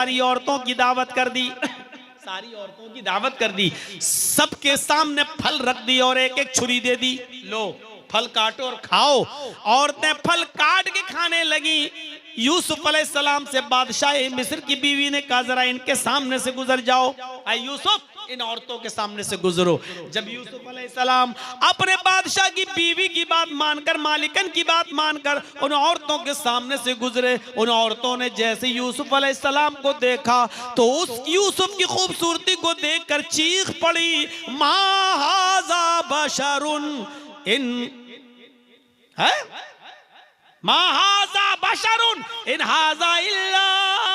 सारी औरतों की दावत कर दी, सारी औरतों की दावत कर दी, सबके सामने फल रख दी और एक एक छुरी दे दी, लो फल काटो और खाओ। औरतें फल काट के खाने लगी। यूसुफ अलैहिस्सलाम से बादशाह मिस्र की बीवी ने कहा जरा इनके सामने से गुजर जाओ, ऐ यूसुफ इन औरतों के सामने से गुजरो। जब यूसुफ अलैहिस्सलाम अपने बादशाह की बीवी की बात मानकर, मालिकन की बात मानकर उन औरतों के सामने से गुजरे, उन औरतों ने जैसे यूसुफ अलैहिस्सलाम को देखा तो उस यूसुफ की खूबसूरती को देखकर चीख पड़ी, मा हाज़ा बशरुन, इन है मा हाज़ा बशरुन इन हाज़ा इल्ला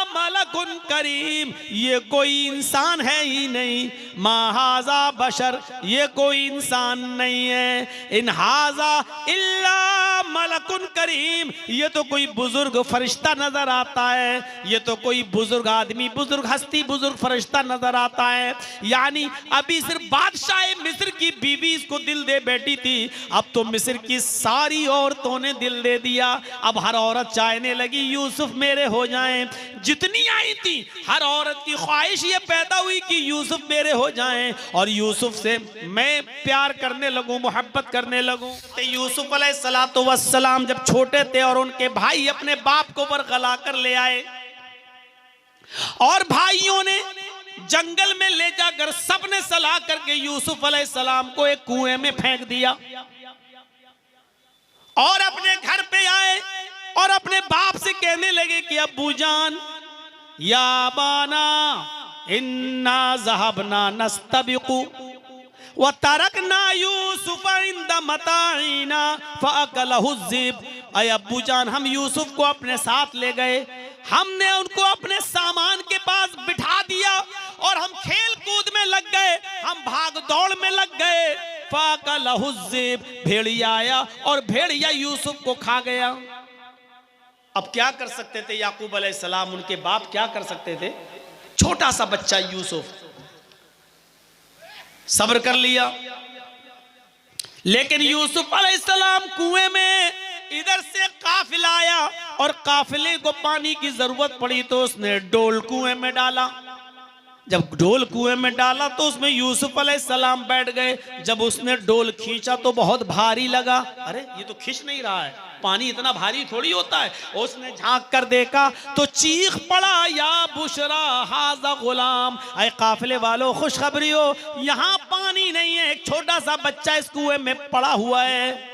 मलकुन करीम, ये कोई इंसान है ही नहीं, मा हाज़ा बशर, ये कोई इंसान नहीं है, इन हाज़ा इल्ला मलकुन करीम, ये तो कोई बुजुर्ग फरिश्ता नजर आता है, ये तो कोई बुजुर्ग आदमी, बुजुर्ग हस्ती, बुजुर्ग फरिश्ता नजर आता है। यानी अभी सिर्फ बादशाह मिस्र की बीवी इसको दिल दे बैठी थी, अब तो मिस्र की सारी औरतों ने दिल दे दिया। अब हर औरत चाहने लगी यूसुफ मेरे हो जाएं। जितनी आई थी हर औरत की ख्वाहिश ये पैदा हुई कि यूसुफ मेरे हो जाएं और यूसुफ से मैं प्यार करने लगूं, मोहब्बत करने लगूं। तो यूसुफ अलैहिस्सलातु वस्सलाम जब छोटे थे और उनके भाई अपने बाप को बरगला कर ले आए और भाइयों ने जंगल में ले जाकर सबने सलाह करके यूसुफ अलैहिस्सलाम को एक कुएं में फेंक दिया और अपने घर पे आए और अपने बाप से कहने लगे कि अब्बू जान, या बाना इन्ना ज़हबना नस्तबिकु व तरकना यूसुफ इंद मताइना फअकलहु ज़िब। अय अब्बू जान, हम यूसुफ को अपने साथ ले गए, हमने उनको अपने सामान के पास बिठा दिया और हम खेल कूद में लग गए, हम भाग दौड़ में लग गए। फअकलहु ज़िब, भेड़िया आया और भेड़िया यूसुफ को खा गया। अब क्या कर सकते थे याकूब अलैहिस्सलाम, उनके बाप क्या कर सकते थे? छोटा सा बच्चा यूसुफ सब्र कर लिया, लेकिन यूसुफ अलैहिस्सलाम कुएं में इधर से काफिला आया और काफिले को पानी की जरूरत पड़ी तो उसने डोल कुएं में डाला। जब डोल कुएं में डाला तो उसमें यूसुफ अलैहिस्सलाम बैठ गए। जब उसने डोल खींचा तो बहुत भारी लगा, अरे ये तो खींच नहीं रहा है, पानी इतना भारी थोड़ी होता है। उसने झांक कर देखा तो चीख पड़ा, या बुशरा हाज़ा गुलाम, अय काफिले वालों खुशखबरी हो, यहाँ पानी नहीं है, एक छोटा सा बच्चा इस कुएं में पड़ा हुआ है।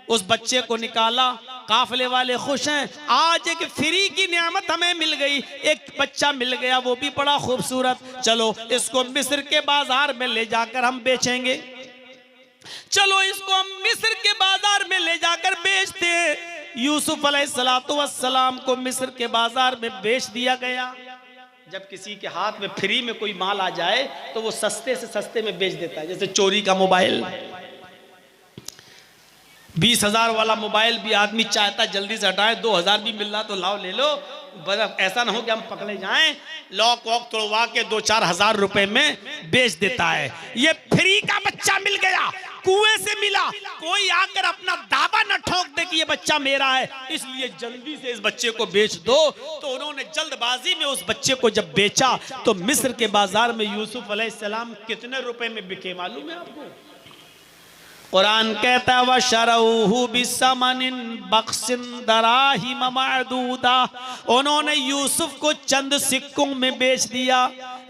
उस बच्चे को निकाला, काफिले वाले खुश हैं, आज एक फ्री की नियामत हमें मिल गई, एक बच्चा मिल गया, वो भी बड़ा खूबसूरत, चलो इसको मिस्र के बाजार में ले जाकर हम बेचेंगे, चलो इसको हम मिस्र के बाजार में ले जाकर बेचते हैं। यूसुफ अलैहिस्सलातु वस्सलाम को मिस्र के बाजार में बेच दिया गया। जब किसी के हाथ में फ्री में कोई माल आ जाए तो वो सस्ते से सस्ते में बेच देता है। जैसे चोरी का मोबाइल, 20,000 वाला मोबाइल भी आदमी चाहता जल्दी से हटाए, 2,000 भी मिल रहा तो लाओ ले लो, ऐसा ना हो कि हम पकड़े जाएं, लॉक वॉक तोड़वा के 2-4 हजार रुपए में बेच देता है। ये फ्री का बच्चा मिल गया, कुएं से मिला, कोई आकर अपना दावा न ठोक दे कि ये बच्चा मेरा है, इसलिए जल्दी से इस बच्चे को बेच दो। तो उन्होंने जल्दबाजी में उस बच्चे को जब बेचा तो मिस्र के बाजार में यूसुफ अलैहिस्सलाम कितने रुपए में बिके मालूम है आपको? कुरान कहता है वशरऊहु बिसमनिन बख्सिन दराहिम मअदूदा, उन्होंने यूसुफ को चंद सिक्कों में बेच दिया,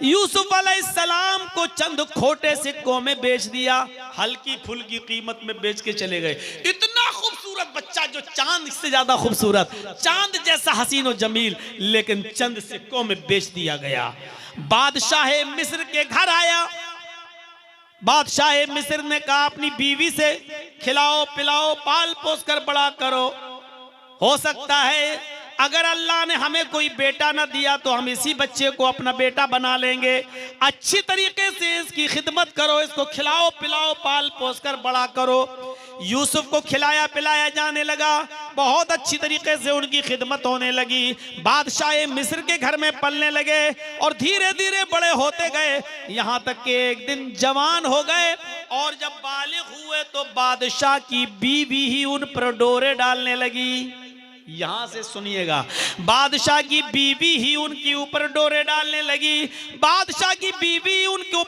यूसुफ अलैहिस्सलाम को चंद खोटे सिक्कों में बेच दिया, हल्की फुल्की कीमत में बेच के चले गए। इतना खूबसूरत बच्चा जो चांद से ज्यादा खूबसूरत, चांद जैसा हसीन और जमील, लेकिन चंद सिक्कों में बेच दिया गया। बादशाह मिस्र के घर आया, बादशाह मिस्र ने कहा अपनी बीवी से खिलाओ पिलाओ पाल पोस कर बड़ा करो, हो सकता है अगर अल्लाह ने हमें कोई बेटा ना दिया तो हम इसी बच्चे को अपना बेटा बना लेंगे, अच्छी तरीके से इसकी खिदमत करो, इसको खिलाओ पिलाओ पाल पोस कर बड़ा करो। यूसुफ को खिलाया पिलाया जाने लगा, बहुत अच्छी तरीके से उनकी खिदमत होने लगी, बादशाह मिस्र के घर में पलने लगे और धीरे धीरे बड़े होते गए, यहाँ तक कि एक दिन जवान हो गए और जब बालिग हुए तो बादशाह की बीवी ही उन पर डोरे डालने लगी। यहां से सुनिएगा, बादशाह की बीवी ही उनके ऊपर डोरे डालने लगी, बादशाह की बीवी उनको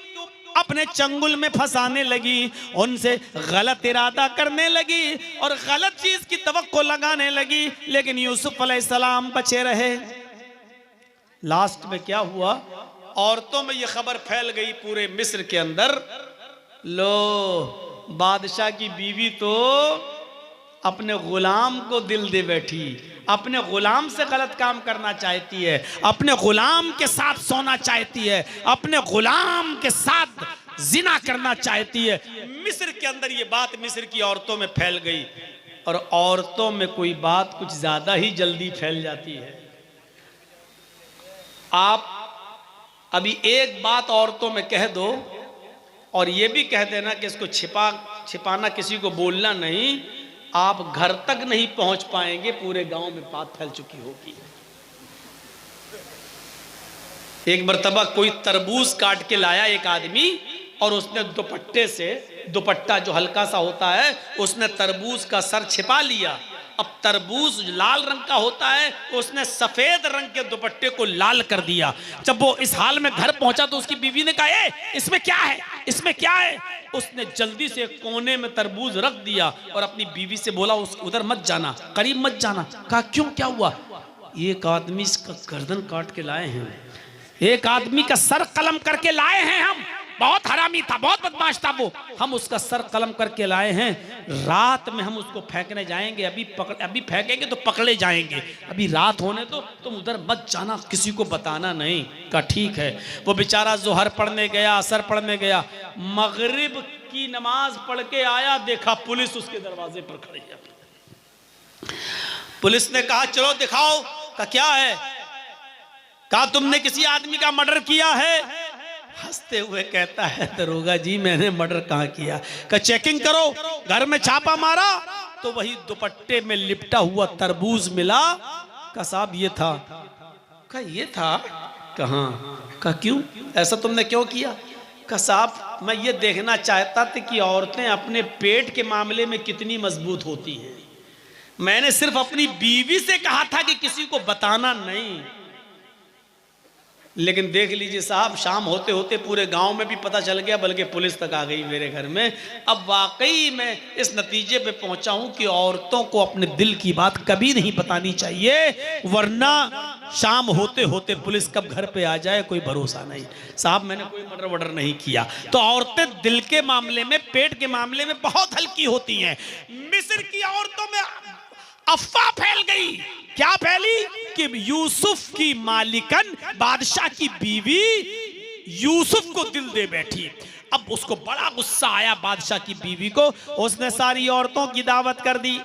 अपने चंगुल में फंसाने लगी, उनसे गलत इरादा करने लगी और गलत चीज की तवक्को लगाने लगी, लेकिन यूसुफ अलैहिस्सलाम बचे रहे। लास्ट में क्या हुआ, औरतों में यह खबर फैल गई पूरे मिस्र के अंदर, लो बादशाह की बीवी तो अपने गुलाम को दिल दे बैठी, अपने गुलाम से गलत काम करना चाहती है, अपने गुलाम के साथ सोना चाहती है, अपने गुलाम के साथ जिना करना चाहती है। मिस्र के अंदर ये बात मिस्र की औरतों में फैल गई, और औरतों में कोई बात कुछ ज्यादा ही जल्दी फैल जाती है। आप अभी एक बात औरतों में कह दो और ये भी कह देना कि इसको छिपाना, किसी को बोलना नहीं, आप घर तक नहीं पहुंच पाएंगे, पूरे गांव में बात फैल चुकी होगी। एक मर्तबा कोई तरबूज काट के लाया एक आदमी, और उसने दुपट्टे से, दुपट्टा जो हल्का सा होता है, उसने तरबूज का सर छिपा लिया। अब तरबूज लाल रंग का होता है, उसने सफेद रंग के दुपट्टे को लाल कर दिया। जब वो इस हाल में घर पहुंचा तो उसकी बीवी ने कहा, ए, इसमें क्या है, इसमें क्या है? उसने जल्दी से कोने में तरबूज रख दिया और अपनी बीवी से बोला, उधर मत जाना, करीब मत जाना। कहा क्यों, क्या हुआ? एक आदमी इसका गर्दन काट के लाए हैं, एक आदमी का सर कलम करके लाए हैं, हम बहुत हरामी था, बहुत बदमाश था वो, हम उसका सर कलम करके लाए हैं, रात में हम उसको फेंकने जाएंगे, अभी फेंकेंगे तो पकड़े जाएंगे, अभी रात होने दो, तुम उधर मत जाना, किसी को बताना नहीं। कहा ठीक है। वो बेचारा जोहर पढ़ने गया, असर पढ़ने गया, मगरिब की नमाज पढ़ के आया, देखा पुलिस उसके दरवाजे पर खड़ी है। पुलिस ने कहा चलो दिखाओ। कहा क्या है? कहा तुमने किसी आदमी का मर्डर किया है? हंसते हुए कहता है, दरोगा जी मैंने मर्डर कहाँ किया? का चेकिंग करो। घर में छापा मारा तो वही दुपट्टे में लिपटा हुआ तरबूज मिला। का साहब ये था? का ये था? कहाँ? का क्यों, ऐसा तुमने क्यों किया? का साहब मैं ये देखना चाहता था कि औरतें अपने पेट के मामले में कितनी मजबूत होती हैं, मैंने सिर्फ अपनी बीवी से कहा था कि किसी को बताना नहीं। लेकिन देख लीजिए साहब, शाम होते होते पूरे गांव में भी पता चल गया, बल्कि पुलिस तक आ गई मेरे घर में। अब वाकई मैं इस नतीजे पे पहुंचा हूं कि औरतों को अपने दिल की बात कभी नहीं बतानी चाहिए, वरना शाम होते होते पुलिस कब घर पे आ जाए कोई भरोसा नहीं। साहब मैंने कोई मर्डर वर्डर नहीं किया। तो औरतें दिल के मामले में, पेट के मामले में बहुत हल्की होती हैं। मिस्र की औरतों में अफवाह फैल गई। क्या फैली? कि यूसुफ की मालिकन, बादशाह की बीवी यूसुफ को दिल दे बैठी। अब उसको बड़ा गुस्सा आया बादशाह की बीवी को, उसने सारी औरतों की दावत कर दी,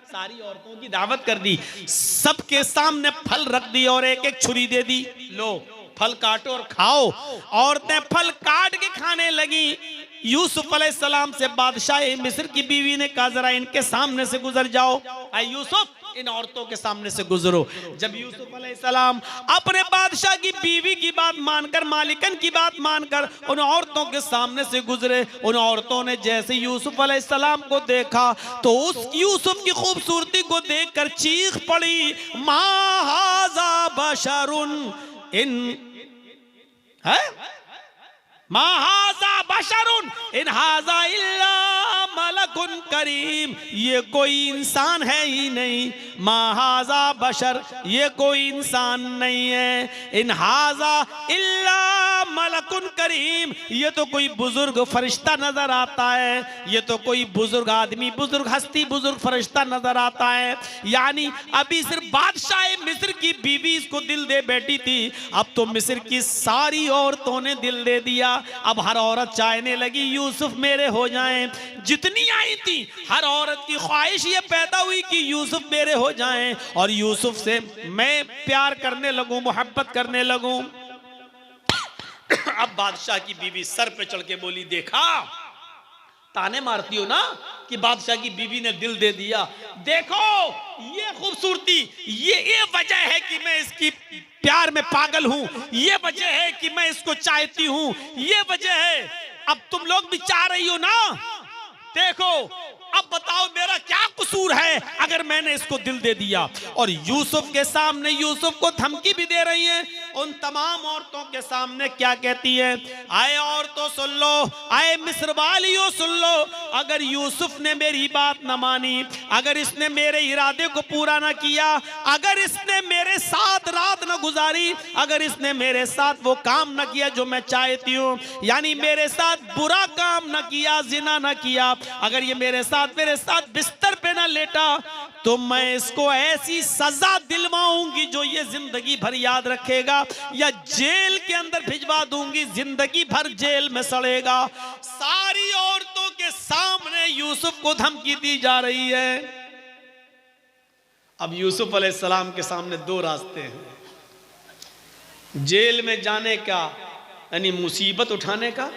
सारी औरतों की दावत कर दी, सबके सामने फल रख दी और एक एक छुरी दे दी, लो फल काटो और खाओ। औरतें फल काट के खाने लगी। यूसुफ अलैहिस्सलाम से बादशाह मिस्र की बीवी ने कहा जरा इनके सामने से गुजर जाओ, आए यूसुफ इन औरतों के सामने से गुजरो। जब यूसुफ अलैहिस्सलाम अपने बादशाह की बीवी की बात मानकर, मालिकन की बात मानकर उन औरतों के सामने से गुजरे, उन औरतों ने जैसे यूसुफ अलैहिस्सलाम को देखा तो उस यूसुफ की खूबसूरती को देखकर चीख पड़ी, मा हाज़ा बशरुन, इन है मा हाज़ा बशरुन इन हाज़ा इल्ला मलकुन करीम, ये कोई इंसान है ही नहीं, मा हाज़ा बशर, ये कोई इंसान नहीं है, इन हाज़ा इल्ला मलकुन करीम, ये तो कोई बुजुर्ग फरिश्ता नजर आता है, ये तो कोई बुजुर्ग आदमी, बुजुर्ग हस्ती, बुजुर्ग फरिश्ता नजर आता है। यानी अभी सिर्फ बादशाह मिस्र की बीवी इसको दिल दे बैठी थी, अब तो मिस्र की सारी औरतों ने दिल दे दिया। अब हर औरत चाहने लगी यूसुफ मेरे हो जाएं। जितनी आई थी हर औरत की ख्वाहिश ये पैदा हुई कि यूसुफ मेरे हो जाएं और यूसुफ से मैं प्यार करने लगूं, मोहब्बत करने लगूं। अब बादशाह की बीवी सर पे चढ़ के बोली, देखा ताने मारती हो ना कि बादशाह की बीवी ने दिल दे दिया, देखो ये खूबसूरती, ये वजह है कि मैं इसकी प्यार में पागल हूं, ये वजह है कि मैं इसको चाहती हूं, ये वजह है। अब तुम लोग भी चाह रही हो ना, देखो अब बताओ मेरा क्या कसूर है अगर मैंने इसको दिल दे दिया। और यूसुफ के सामने यूसुफ को धमकी भी दे रही है। उन तमाम औरतों के सामने क्या कहती है, आए औरतों सुन लो, आए मिस्र वालियों सुन लो, अगर यूसुफ ने मेरी बात न मानी, अगर इसने मेरे इरादे को पूरा न किया, अगर इसने मेरे साथ रात न गुजारी, अगर इसने मेरे साथ वो काम न किया जो मैं चाहती हूँ, यानी मेरे साथ बुरा काम न किया, जिना न किया, अगर ये मेरे साथ बिस्तर पे ना लेटा, तो मैं इसको ऐसी सजा दिलवाऊंगी जो ये जिंदगी भर याद रखेगा, या जेल के अंदर भिजवा दूंगी, जिंदगी भर जेल में सड़ेगा। सारी औरतों के सामने यूसुफ को धमकी दी जा रही है। अब यूसुफ अलैहिस्सलाम के सामने दो रास्ते हैं, जेल में जाने का यानी मुसीबत उठाने का,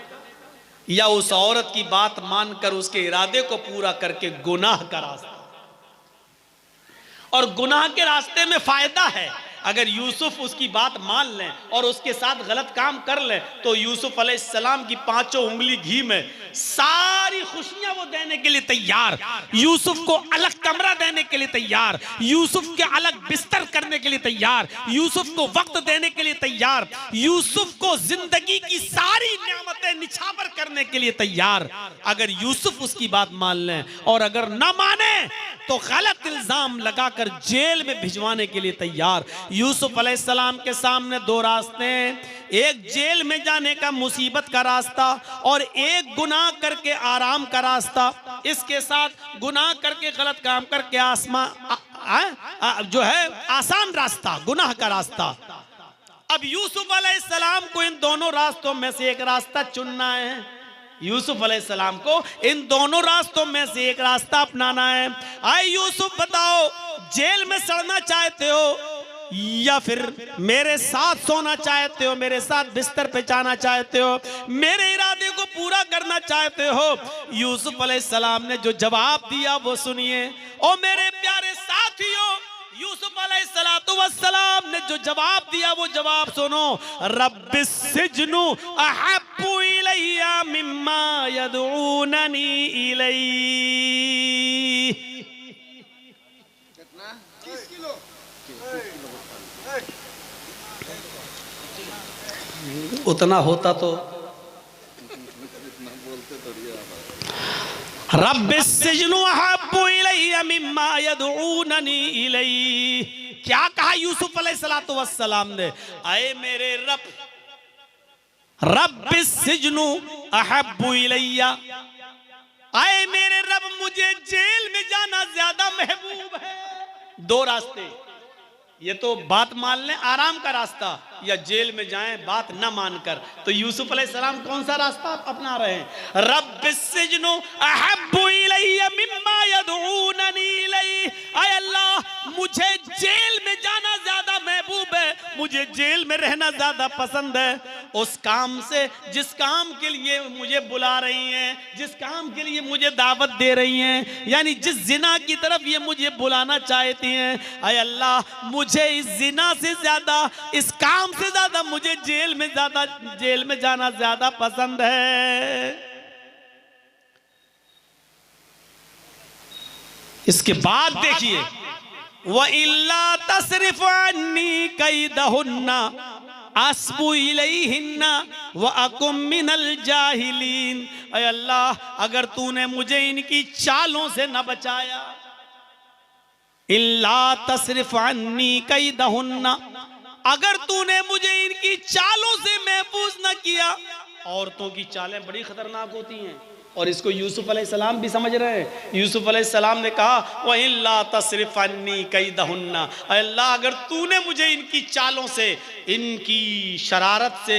या उस औरत की बात मानकर उसके इरादे को पूरा करके गुनाह का रास्ता। और गुनाह के रास्ते में फायदा है, अगर यूसुफ उसकी बात मान लें और उसके साथ गलत काम कर लें तो यूसुफ अलैहिस्सलाम की पांचों उंगली घी में सारी खुशियां वो देने के लिए तैयार, यूसुफ को अलग कमरा देने के लिए तैयार, यूसुफ के अलग बिस्तर करने के लिए तैयार, यूसुफ को वक्त देने के लिए तैयार, यूसुफ को जिंदगी की सारी नेमतें निछावर करने के लिए तैयार। अगर यूसुफ उसकी बात मान लें और अगर ना माने तो गलत इल्जाम लगाकर जेल में भिजवाने के लिए तैयार। यूसुफ अलैहिस्सलाम के सामने दो रास्ते हैं, एक जेल में जाने का मुसीबत का रास्ता और एक गुनाह करके आराम का रास्ता। इसके साथ गुनाह करके गलत काम करके जो है आसान रास्ता, गुनाह का रास्ता। अब यूसुफ अलैहिस्सलाम को इन दोनों रास्तों में से एक रास्ता चुनना है। यूसुफ अलैहिस्सलाम को इन दोनों रास्तों में से एक रास्ता अपनाना है। आए यूसुफ बताओ, जेल में सड़ना चाहते हो या फिर मेरे साथ सोना चाहते हो, मेरे साथ बिस्तर पे जाना चाहते हो, मेरे इरादे को पूरा करना चाहते हो? यूसुफ अलैहिस्सलाम ने जो जवाब दिया वो सुनिए। ओ मेरे प्यारे साथियों, यूसुफ अलैहिस्सलाम ने जो जवाब दिया वो जवाब सुनो। रब्बिस सिजनु अहब्बु इलैया मिम्मा यदऊननी इलैहि। कितना? 30 किलो। उतना होता तो रब्बिस सिजनु अहब्बु इलैया मिम्मा यदऊननी इलैहि। क्या कहा यूसुफ अलैहिस्सलाम ने? आए मेरे रब, रब्बिस सिजनु अहब्बु इलैया, आए मेरे रब मुझे जेल में जाना ज्यादा महबूब है। दो रास्ते, ये तो बात मान लें आराम का रास्ता, या जेल में जाएं बात न मानकर। तो यूसुफ अलैहिस्सलाम कौन सा रास्ता अपना रहे हैं? रब्बिस सिजनु अहब्बु इलैया मिम्मा यदऊननी इलैहि। आय अल्लाह, मुझे जेल में जाना ज्यादा महबूब है, मुझे जेल में रहना ज्यादा पसंद है उस काम से जिस काम के लिए मुझे बुला रही हैं, जिस काम के लिए मुझे दावत दे रही हैं, यानी जिस जिना की तरफ ये मुझे बुलाना चाहती हैं। आय अल्लाह, मुझे इस जिना से ज्यादा, इस काम से ज्यादा मुझे जेल में जाना ज्यादा पसंद है। इसके बाद देखिए, व इल्ला तसरिफ अन्नी कैदहुन्ना अस्बु इलैहिन्ना व अकुम मिनल जाहिलीन। ऐ अल्लाह, अगर तूने मुझे इनकी चालों से न बचाया, इल्ला तसरिफ अन्नी कैदहुन्ना, अगर तूने मुझे इनकी चालों से महफूज न किया। औरतों की चालें बड़ी खतरनाक होती हैं और इसको यूसुफ अलैहिस्सलाम भी समझ रहे हैं। यूसुफ अलैहिस्सलाम ने कहा व इल्ला तसरिफ अन्नी कैदहुन्ना, अल्लाह अगर तूने मुझे इनकी चालों से, इनकी शरारत से,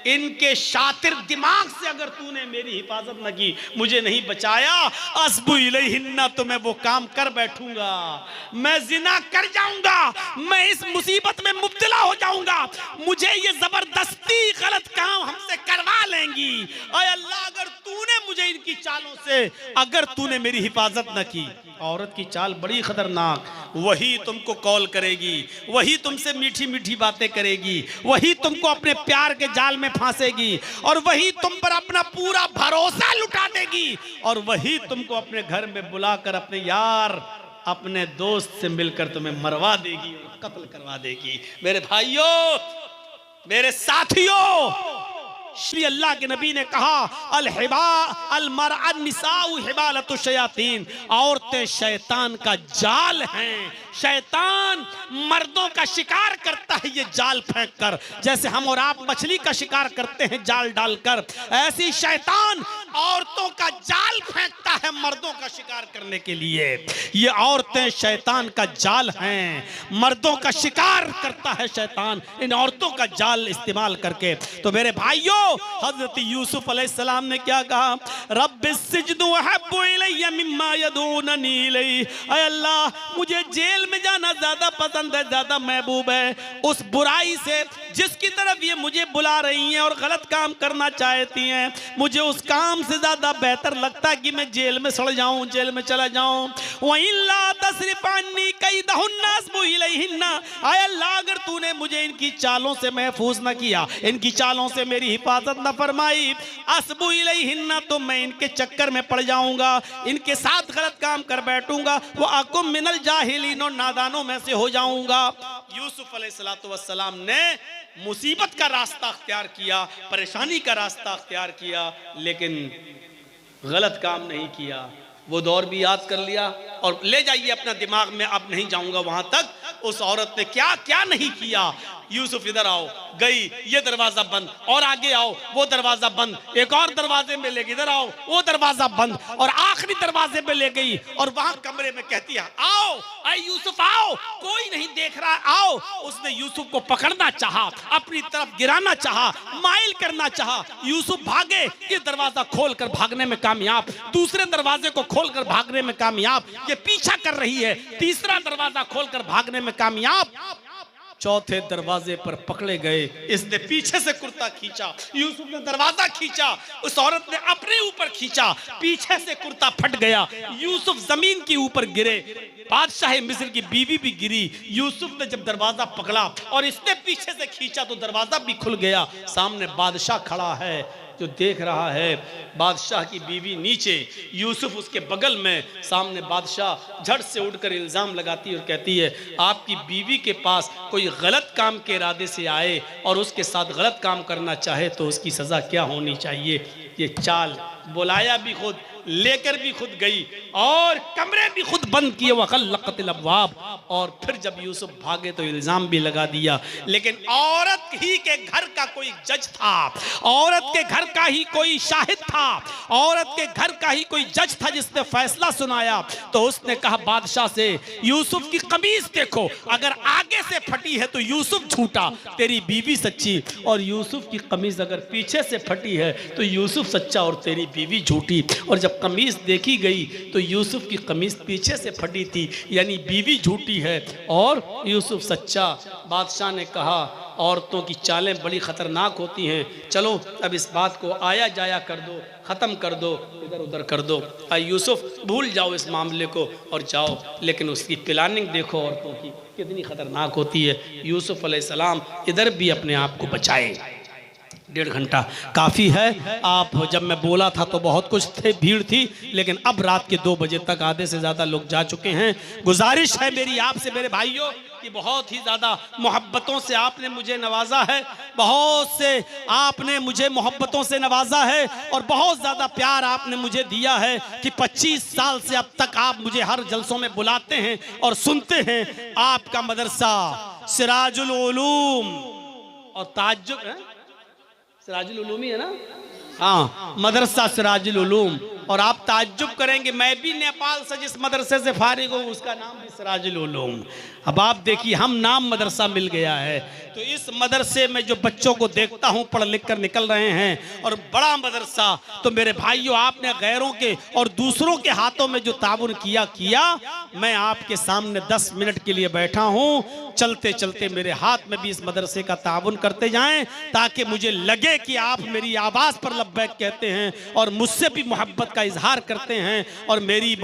इनके शातिर दिमाग से अगर तूने मेरी हिफाजत न की, मुझे नहीं बचाया, अस्बु इलैहिन्ना, तो मैं वो काम कर बैठूंगा, मैं जिना कर जाऊंगा, मैं इस मुसीबत में मुब्तला हो जाऊंगा, मुझे ये जबरदस्ती गलत काम हमसे करवा लेंगी। ऐ अल्लाह, अगर तूने मुझे इनकी चालों से अगर तूने मेरी हिफाजत न की। औरत की चाल बड़ी खतरनाक, वही तुमको कॉल करेगी, वही तुमसे मीठी मीठी बातें करेगी, वही तुमको अपने प्यार के जाल में फांसेगी, और वही तुम पर अपना पूरा भरोसा लुटा देगी, और वही तुमको अपने घर में बुलाकर अपने यार, अपने दोस्त से मिलकर तुम्हें मरवा देगी और कत्ल करवा देगी। मेरे भाइयों, मेरे साथियों, श्री अल्लाह के नबी ने कहा शयातीन, औरतें शैतान का जाल हैं। शैतान मर्दों का शिकार करता है ये जाल फेंक कर, जैसे हम और आप मछली का शिकार करते हैं जाल डालकर, ऐसी शैतान औरतों का जाल फेंकता है मर्दों का शिकार करने के लिए। ये औरतें शैतान का जाल हैं, मर्दों का शिकार करता है शैतान इन औरतों का जाल इस्तेमाल करके। तो मेरे भाइयों, हजरत यूसुफ अलैहिस्सलाम ने क्या कहा, रब्बिस्सिज्नु अहब्बु इलैया मिम्मा यदूननी इलैहि, ऐ अल्लाह मुझे जेल में जाना ज्यादा पसंद है, ज्यादा महबूब है उस बुराई से जिसकी तरफ ये मुझे बुला रही हैं और गलत काम करना चाहती हैं। मुझे उस काम से ज्यादा बेहतर लगता है कि मैं जेल में सड़ जाऊं, जेल में चला जाऊं। वइल्ला तस्रिफ अन्नी कैदहुन्ना अस्बु इलैहिन्ना, ऐ अल्लाह अगर तूने मुझे इनकी चालों से महफूज न किया, इनकी चालों से मेरी हिफाजत न फरमाई, अस्बु इलैहिन्ना तो मैं इनके चक्कर में पड़ जाऊंगा, इनके साथ गलत काम कर बैठूंगा, वो अकुम मिनल जाहिलीन, नादानों में से हो जाऊंगा। यूसुफ अलैहिस्सलातु वस्सलाम ने मुसीबत का रास्ता अख्तियार किया, परेशानी का रास्ता अख्तियार किया, लेकिन गलत काम नहीं किया। वो दौर भी याद कर लिया और ले जाइए अपना दिमाग में, अब नहीं जाऊंगा वहां तक। उस औरत ने क्या क्या नहीं किया। यूसुफ इधर आओ, गई, ये दरवाजा बंद, और आगे आओ, वो दरवाजा बंद, एक और दरवाजे में ले गई, इधर आओ, वो दरवाजा बंद, और आखिरी दरवाजे पे ले गई, और वहां कमरे में कहती है आओ, ऐ यूसुफ आओ, कोई नहीं देख रहा, आओ। उसने यूसुफ को पकड़ना चाहा, अपनी तरफ गिराना चाहा, माइल करना चाहा। यूसुफ भागे, ये दरवाजा खोलकर भागने में कामयाब, दूसरे दरवाजे को खोलकर भागने में कामयाब, ये पीछा कर रही है, तीसरा दरवाजा खोलकर भागने में कामयाब, चौथे दरवाजे पर पकड़े गए। इसने पीछे से कुर्ता खींचा, यूसुफ ने दरवाजा खींचा, उस औरत ने अपने ऊपर खींचा, पीछे से कुर्ता फट गया, यूसुफ जमीन के ऊपर गिरे, बादशाह मिस्र की बीवी भी गिरी। यूसुफ ने जब दरवाजा पकड़ा और इसने पीछे से खींचा तो दरवाजा भी खुल गया। सामने बादशाह खड़ा है जो देख रहा है, बादशाह की बीवी नीचे, यूसुफ उसके बगल में, सामने बादशाह झट से उठकर इल्ज़ाम लगाती और कहती है आपकी बीवी के पास कोई गलत काम के इरादे से आए और उसके साथ गलत काम करना चाहे तो उसकी सज़ा क्या होनी चाहिए। ये चाल, बुलाया भी खुद, लेकर भी खुद गई और कमरे भी खुद बंद किए, वग़ल्लक़तिल अब्वाब, और फिर जब यूसुफ भागे तो इल्ज़ाम भी लगा दिया। लेकिन औरत ही के घर का कोई जज था, औरत के घर का ही कोई शाहिद था, औरत के घर का ही कोई जज था जिसने फैसला सुनाया। तो उसने कहा बादशाह से, यूसुफ की कमीज देखो, अगर आगे से फटी है तो यूसुफ झूठा, तेरी बीवी सच्ची, और यूसुफ की कमीज अगर पीछे से फटी है तो यूसुफ सच्चा और तेरी बीवी झूठी। और जब कमीज देखी गई तो यूसुफ की कमीज पीछे से फटी थी, यानी बीवी झूठी है और यूसुफ सच्चा। बादशाह ने कहा औरतों की चालें बड़ी खतरनाक होती हैं, चलो अब इस बात को आया जाया कर दो, ख़त्म कर दो, इधर उधर कर दो, यूसुफ भूल जाओ इस मामले को और जाओ। लेकिन उसकी प्लानिंग देखो औरतों की कितनी खतरनाक होती है। यूसुफ अलैहिस्सलाम इधर भी अपने आप को बचाए। 1.5 घंटा काफ़ी है। आप जब मैं बोला था तो बहुत कुछ थे, भीड़ थी, लेकिन अब रात के 2 बजे तक आधे से ज़्यादा लोग जा चुके हैं। गुजारिश है मेरी आपसे मेरे भाइयों कि बहुत ही ज़्यादा मोहब्बतों से आपने मुझे नवाजा है, बहुत से आपने मुझे मोहब्बतों से नवाजा है और बहुत ज़्यादा प्यार आपने मुझे दिया है कि 25 साल से अब तक आप मुझे हर जलसों में बुलाते हैं और सुनते हैं। आपका मदरसा सिराजुल उलूम और ताज्जुब है, सिराजुल उलूम ही है ना, हाँ, मदरसा सिराजुल उलूम। और आप ताज्जुब करेंगे, मैं भी नेपाल से जिस मदरसे से फारिग हूँ उसका नाम भी सिराजुल उलूम। अब आप देखिए, हम नाम मदरसा मिल गया है। तो इस मदरसे में जो बच्चों को देखता हूँ पढ़ लिख कर निकल रहे हैं, और बड़ा मदरसा, तो मेरे भाइयों आपने गैरों के और दूसरों के हाथों में जो ताबुन किया, मैं आपके सामने 10 मिनट के लिए बैठा हूँ। चलते चलते मेरे हाथ में भी इस मदरसे का ताउन करते जाएं, ताकि मुझे लगे कि आप मेरी आवाज़ पर लब्बैक कहते हैं और मुझसे भी मोहब्बत का इजहार करते हैं और मेरी